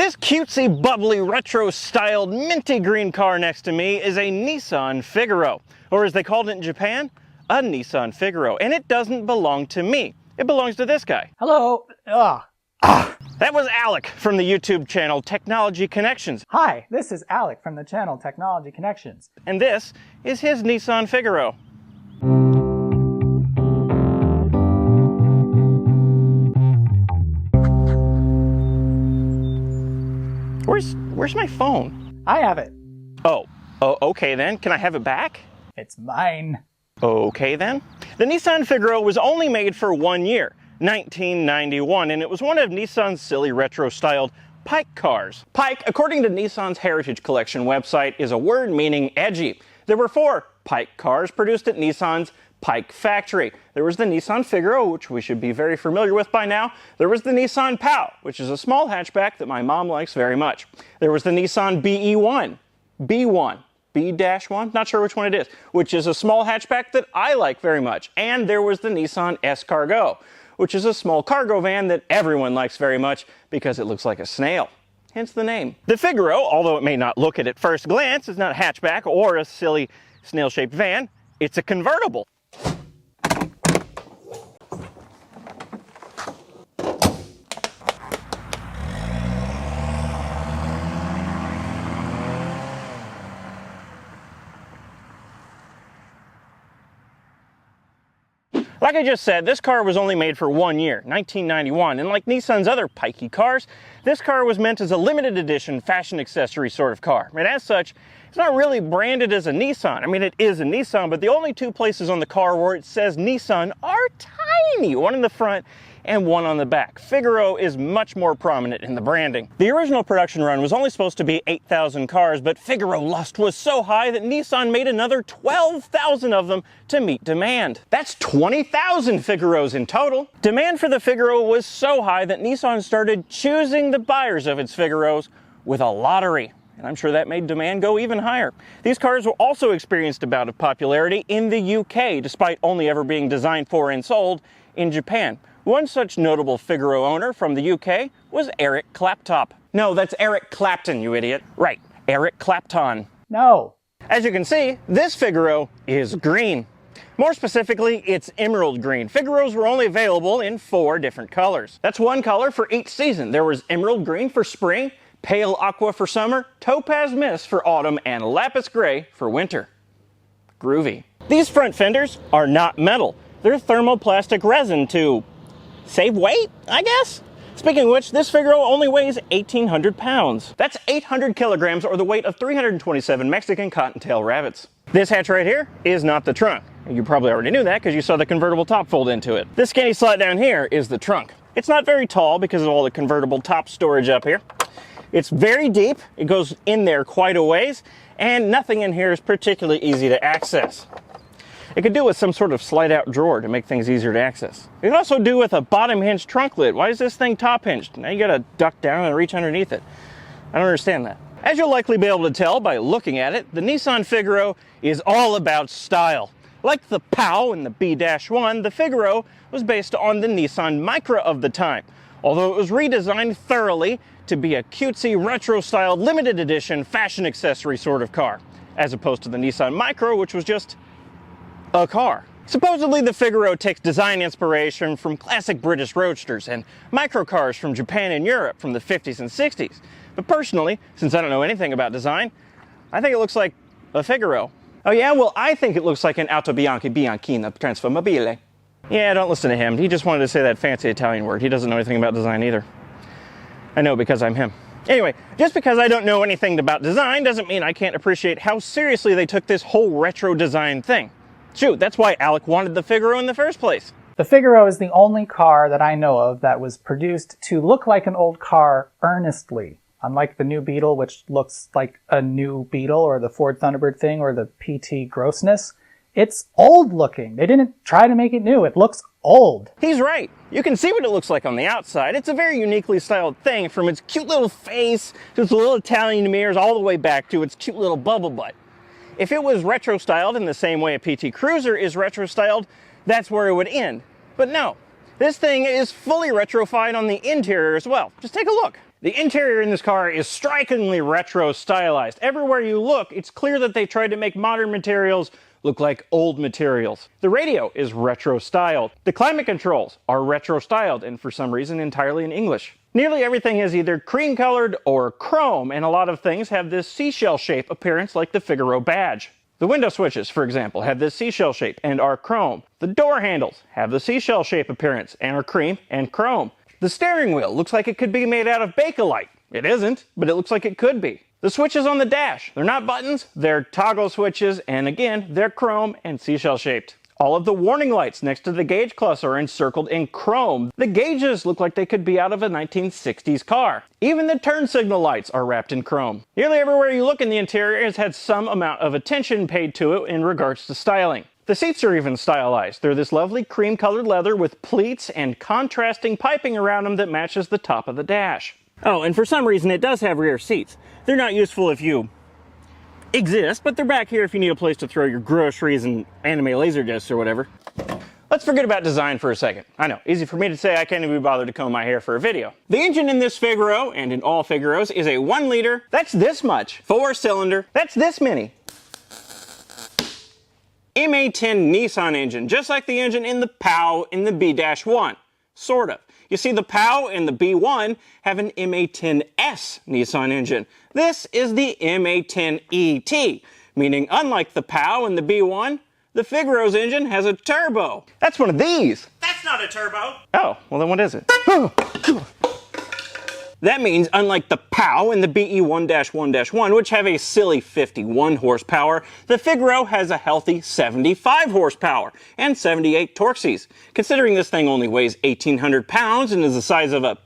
This cutesy, bubbly, retro-styled, minty green car next to me is a Nissan Figaro, or as they called it in Japan, a Nissan Figaro, and it doesn't belong to me. It belongs to this guy. Hello. That was Alec from the YouTube channel Technology Connections. Hi, this is Alec from the channel Technology Connections. And this is his Nissan Figaro. Where's my phone? I have it. Oh, okay then. Can I have it back? It's mine. Okay then. The Nissan Figaro was only made for 1 year, 1991, and it was one of Nissan's silly retro-styled Pike cars. Pike, according to Nissan's Heritage Collection website, is a word meaning edgy. There were 4 Pike cars produced at Nissan's Pike factory. There was the Nissan Figaro, which we should be very familiar with by now. There was the Nissan Pao, which is a small hatchback that my mom likes very much. There was the Nissan BE1, B-1, not sure which one it is, which is a small hatchback that I like very much. And there was the Nissan S-Cargo, which is a small cargo van that everyone likes very much because it looks like a snail. Hence the name. The Figaro, although it may not look it at first glance, is not a hatchback or a silly snail-shaped van. It's a convertible. Like I just said, this car was only made for 1 year, 1991, and like Nissan's other pikey cars, this car was meant as a limited edition fashion accessory sort of car. And as such, it's not really branded as a Nissan. I mean, it is a Nissan, but the only 2 places on the car where it says Nissan are tiny, one in the front and one on the back. Figaro is much more prominent in the branding. The original production run was only supposed to be 8,000 cars, but Figaro lust was so high that Nissan made another 12,000 of them to meet demand. That's 20,000 Figaros in total. Demand for the Figaro was so high that Nissan started choosing the buyers of its Figaros with a lottery. And I'm sure that made demand go even higher. These cars also experienced a bout of popularity in the UK, despite only ever being designed for and sold in Japan. One such notable Figaro owner from the UK was Eric Claptop. No, that's Eric Clapton, you idiot. Right, Eric Clapton. No. As you can see, this Figaro is green. More specifically, it's emerald green. Figaros were only available in 4 different colors. That's one color for each season. There was emerald green for spring, pale aqua for summer, topaz mist for autumn, and lapis gray for winter. Groovy. These front fenders are not metal. They're thermoplastic resin to save weight, I guess? Speaking of which, this Figaro only weighs 1,800 pounds. That's 800 kilograms, or the weight of 327 Mexican cottontail rabbits. This hatch right here is not the trunk. You probably already knew that because you saw the convertible top fold into it. This skinny slot down here is the trunk. It's not very tall because of all the convertible top storage up here. It's very deep, it goes in there quite a ways, and nothing in here is particularly easy to access. It could do with some sort of slide-out drawer to make things easier to access. It could also do with a bottom hinged trunk lid. Why is this thing top hinged? Now you gotta duck down and reach underneath it. I don't understand that. As you'll likely be able to tell by looking at it, the Nissan Figaro is all about style. Like the Pao and the B-1, the Figaro was based on the Nissan Micra of the time, although it was redesigned thoroughly to be a cutesy, retro-styled, limited edition fashion accessory sort of car, as opposed to the Nissan Micra, which was just a car. Supposedly, the Figaro takes design inspiration from classic British roadsters and microcars from Japan and Europe from the 50s and 60s. But personally, since I don't know anything about design, I think it looks like a Figaro. Oh yeah? Well, I think it looks like an Auto Bianchina Transformabile. Yeah, don't listen to him. He just wanted to say that fancy Italian word. He doesn't know anything about design either. I know because I'm him. Anyway, just because I don't know anything about design doesn't mean I can't appreciate how seriously they took this whole retro design thing. Shoot, that's why Alec wanted the Figaro in the first place. The Figaro is the only car that I know of that was produced to look like an old car earnestly. Unlike the new Beetle, which looks like a new Beetle, or the Ford Thunderbird thing, or the PT grossness. It's old looking. They didn't try to make it new. It looks old. He's right. You can see what it looks like on the outside. It's a very uniquely styled thing, from its cute little face to its little Italian mirrors all the way back to its cute little bubble butt. If it was retro-styled in the same way a PT Cruiser is retro-styled, that's where it would end. But no, this thing is fully retrofied on the interior as well. Just take a look. The interior in this car is strikingly retro stylized. Everywhere you look, it's clear that they tried to make modern materials look like old materials. The radio is retro styled. The climate controls are retro styled and for some reason entirely in English. Nearly everything is either cream colored or chrome, and a lot of things have this seashell shape appearance like the Figaro badge. The window switches, for example, have this seashell shape and are chrome. The door handles have the seashell shape appearance and are cream and chrome. The steering wheel looks like it could be made out of Bakelite. It isn't, but it looks like it could be. The switches on the dash, they're not buttons, they're toggle switches, and again, they're chrome and seashell shaped. All of the warning lights next to the gauge cluster are encircled in chrome. The gauges look like they could be out of a 1960s car. Even the turn signal lights are wrapped in chrome. Nearly everywhere you look in the interior has had some amount of attention paid to it in regards to styling. The seats are even stylized. They're this lovely cream-colored leather with pleats and contrasting piping around them that matches the top of the dash. Oh, and for some reason it does have rear seats. They're not useful if you exist, but they're back here if you need a place to throw your groceries and anime laser discs or whatever. Let's forget about design for a second. I know, easy for me to say, I can't even be bothered to comb my hair for a video. The engine in this Figaro, and in all Figaros, is a 1 liter, that's this much, 4-cylinder, that's this many, MA10 Nissan engine, just like the engine in the POW in the B-1, sort of. You see, the POW and the B1 have an MA10S Nissan engine. This is the MA10ET, meaning unlike the POW and the B1, the Figaro's engine has a turbo. That's one of these. That's not a turbo. Oh, well then what is it? That means, unlike the POW and the BE1-1-1, which have a silly 51 horsepower, the Figaro has a healthy 75 horsepower and 78 torques. Considering this thing only weighs 1,800 pounds and is the size of a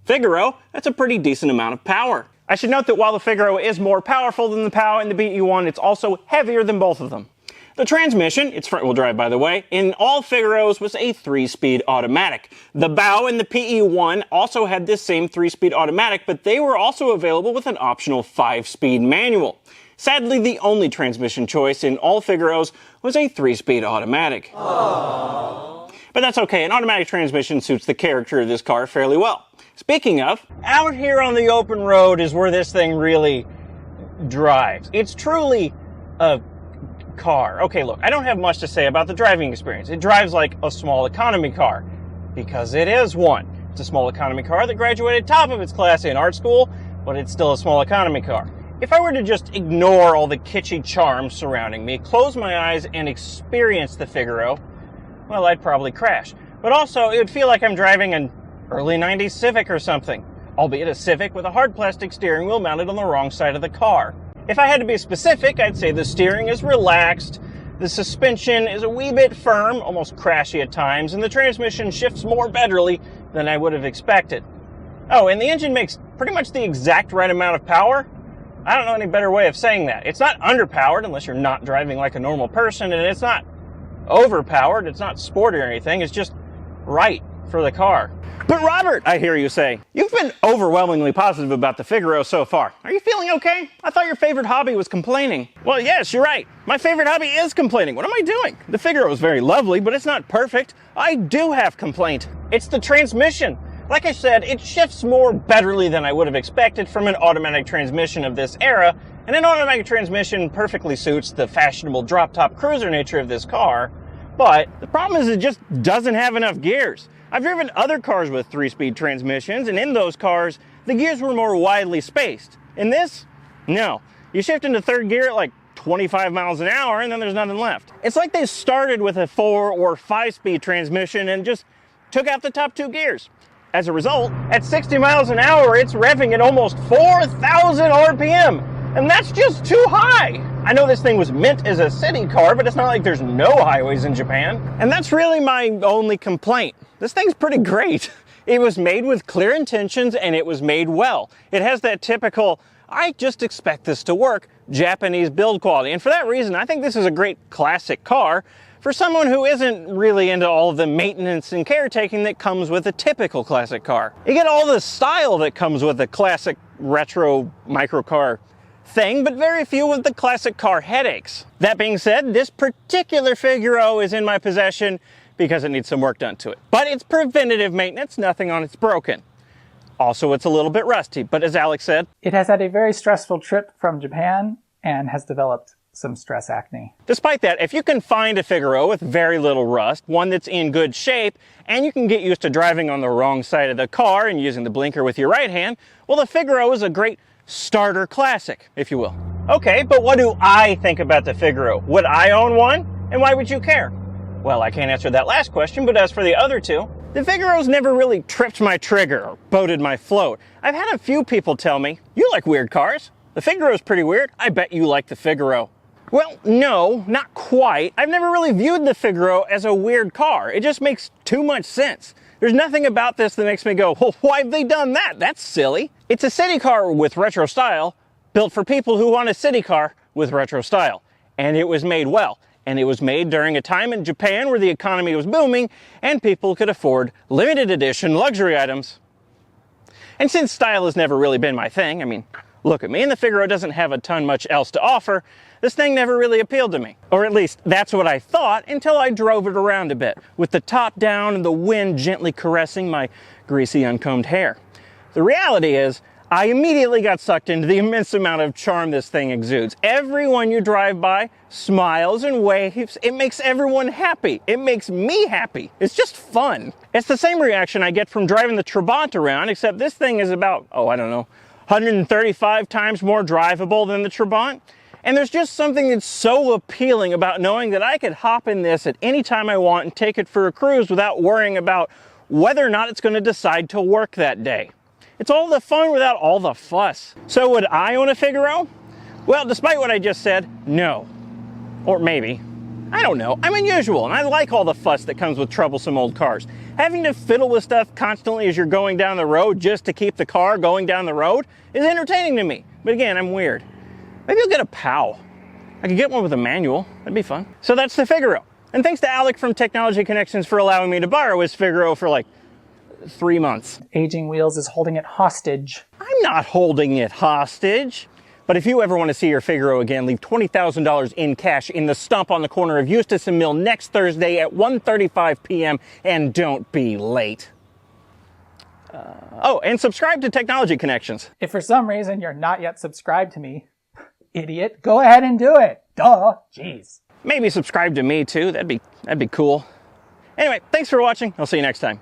Figaro, that's a pretty decent amount of power. I should note that while the Figaro is more powerful than the POW and the BE1, it's also heavier than both of them. The transmission, it's front-wheel drive by the way, in all Figaros was a 3-speed automatic. The BOW and the PE1 also had this same 3-speed automatic, but they were also available with an optional 5-speed manual. Sadly, the only transmission choice in all Figaros was a 3-speed automatic. Aww. But that's okay, an automatic transmission suits the character of this car fairly well. Speaking of, out here on the open road is where this thing really drives. It's truly a car. Okay, look, I don't have much to say about the driving experience. It drives like a small economy car, because it is one. It's a small economy car that graduated top of its class in art school, but it's still a small economy car. If I were to just ignore all the kitschy charms surrounding me, close my eyes and experience the Figaro, well, I'd probably crash. But also, it would feel like I'm driving an early 90s Civic or something, albeit a Civic with a hard plastic steering wheel mounted on the wrong side of the car. If I had to be specific, I'd say the steering is relaxed, the suspension is a wee bit firm, almost crashy at times, and the transmission shifts more betterly than I would have expected. Oh, and the engine makes pretty much the exact right amount of power. I don't know any better way of saying that. It's not underpowered unless you're not driving like a normal person, and it's not overpowered, it's not sporty or anything, it's just right for the car. But Robert, I hear you say, you've been overwhelmingly positive about the Figaro so far. Are you feeling okay? I thought your favorite hobby was complaining. Well, yes, you're right. My favorite hobby is complaining. What am I doing? The Figaro is very lovely, but it's not perfect. I do have complaint. It's the transmission. Like I said, it shifts more betterly than I would have expected from an automatic transmission of this era, and an automatic transmission perfectly suits the fashionable drop-top cruiser nature of this car. But the problem is it just doesn't have enough gears. I've driven other cars with 3-speed transmissions, and in those cars, the gears were more widely spaced. In this, no. You shift into third gear at like 25 miles an hour, and then there's nothing left. It's like they started with a 4 or 5-speed transmission and just took out the top 2 gears. As a result, at 60 miles an hour, it's revving at almost 4,000 RPM, and that's just too high. I know this thing was meant as a city car, but it's not like there's no highways in Japan. And that's really my only complaint. This thing's pretty great. It was made with clear intentions and it was made well. It has that typical, I just expect this to work, Japanese build quality. And for that reason, I think this is a great classic car for someone who isn't really into all of the maintenance and caretaking that comes with a typical classic car. You get all the style that comes with a classic retro microcar thing, but very few of the classic car headaches. That being said, this particular Figaro is in my possession because it needs some work done to it. But it's preventative maintenance, nothing on it's broken. Also, it's a little bit rusty, but as Alex said, It has had a very stressful trip from Japan and has developed some stress acne. despite that, if you can find a Figaro with very little rust, one that's in good shape, and you can get used to driving on the wrong side of the car and using the blinker with your right hand, well, the Figaro is a great starter classic, if you will. Okay, but what do I think about the Figaro? Would I own one? And why would you care? Well, I can't answer that last question, but as for the other two, the Figaro's never really tripped my trigger or boated my float. I've had a few people tell me, you like weird cars. The Figaro's pretty weird. I bet you like the Figaro. Well, no, not quite. I've never really viewed the Figaro as a weird car. It just makes too much sense. There's nothing about this that makes me go, well, why have they done that? That's silly. It's a city car with retro style, built for people who want a city car with retro style. And it was made well. And it was made during a time in Japan where the economy was booming and people could afford limited edition luxury items. And since style has never really been my thing, I mean, look at me, and the Figaro doesn't have a ton much else to offer, this thing never really appealed to me. Or at least that's what I thought until I drove it around a bit, with the top down and the wind gently caressing my greasy, uncombed hair. The reality is, I immediately got sucked into the immense amount of charm this thing exudes. Everyone you drive by smiles and waves. It makes everyone happy. It makes me happy. It's just fun. It's the same reaction I get from driving the Trabant around, except this thing is about, 135 times more drivable than the Trabant. And there's just something that's so appealing about knowing that I could hop in this at any time I want and take it for a cruise without worrying about whether or not it's going to decide to work that day. It's all the fun without all the fuss. So would I own a Figaro? Well, despite what I just said, no. Or maybe. I don't know. I'm unusual, and I like all the fuss that comes with troublesome old cars. Having to fiddle with stuff constantly as you're going down the road just to keep the car going down the road is entertaining to me. But again, I'm weird. Maybe I'll get a POW. I could get one with a manual. That'd be fun. So that's the Figaro. And thanks to Alec from Technology Connections for allowing me to borrow his Figaro for like 3 months. Aging Wheels is holding it hostage. I'm not holding it hostage. But if you ever want to see your Figaro again, leave $20,000 in cash in the stump on the corner of Eustis and Mill next Thursday at 1:35 p.m. and don't be late. And subscribe to Technology Connections. If for some reason you're not yet subscribed to me, idiot, go ahead and do it. Duh. Jeez. Maybe subscribe to me too. That'd be cool. Anyway, thanks for watching. I'll see you next time.